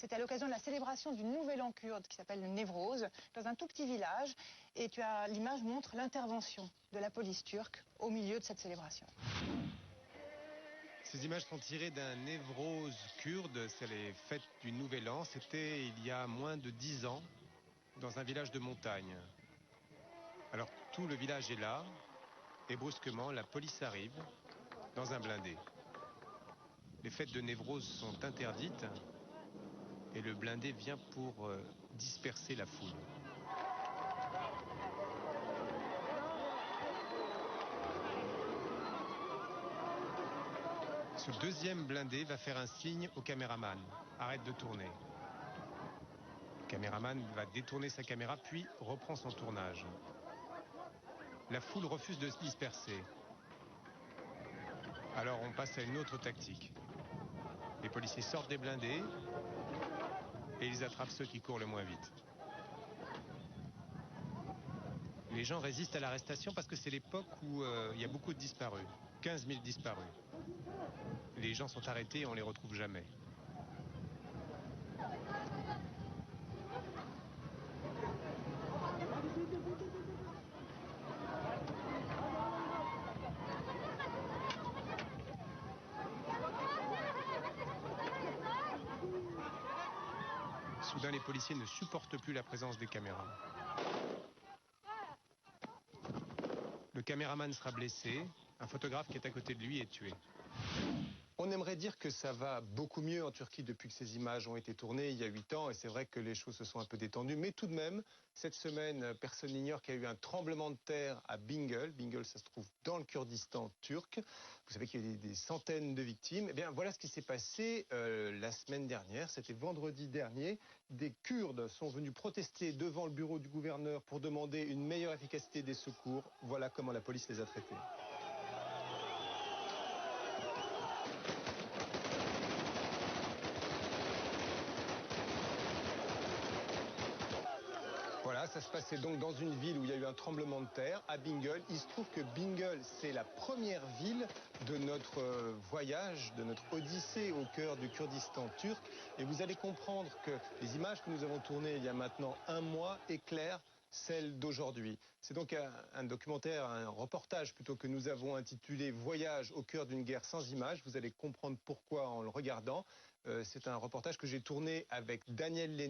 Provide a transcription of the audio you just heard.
C'était à l'occasion de la célébration du nouvel an kurde qui s'appelle le Newroz, dans un tout petit village. Et l'image montre l'intervention de la police turque au milieu de cette célébration. Ces images sont tirées d'un Newroz kurde, c'est les fêtes du Nouvel An. C'était il y a moins de 10 ans, dans un village de montagne. Alors tout le village est là, et brusquement la police arrive dans un blindé. Les fêtes de Newroz sont interdites, et le blindé vient pour disperser la foule. Ce deuxième blindé va faire un signe au caméraman. Arrête de tourner. Le caméraman va détourner sa caméra, puis reprend son tournage. La foule refuse de se disperser. Alors on passe à une autre tactique. Les policiers sortent des blindés et ils attrapent ceux qui courent le moins vite. Les gens résistent à l'arrestation parce que c'est l'époque où il y a beaucoup de disparus. 15 000 disparus. Les gens sont arrêtés et on ne les retrouve jamais. Soudain, les policiers ne supportent plus la présence des caméras. Le caméraman sera blessé, un photographe qui est à côté de lui est tué. On aimerait dire que ça va beaucoup mieux en Turquie depuis que ces images ont été tournées il y a 8 ans, et c'est vrai que les choses se sont un peu détendues, mais tout de même, cette semaine, personne n'ignore qu'il y a eu un tremblement de terre à Bingöl. Bingöl, ça se trouve dans le Kurdistan turc. Vous savez qu'il y a des centaines de victimes. Eh bien, voilà ce qui s'est passé la semaine dernière, c'était vendredi dernier. Des Kurdes sont venus protester devant le bureau du gouverneur pour demander une meilleure efficacité des secours. Voilà comment la police les a traités. Voilà, ça se passait donc dans une ville où il y a eu un tremblement de terre, à Bingöl. Il se trouve que Bingöl, c'est la première ville de notre voyage, de notre odyssée au cœur du Kurdistan turc. Et vous allez comprendre que les images que nous avons tournées il y a maintenant un mois éclairent celles d'aujourd'hui. C'est donc un documentaire, un reportage plutôt que nous avons intitulé « Voyage au cœur d'une guerre sans images ». Vous allez comprendre pourquoi en le regardant. C'est un reportage que j'ai tourné avec Daniel Lenné.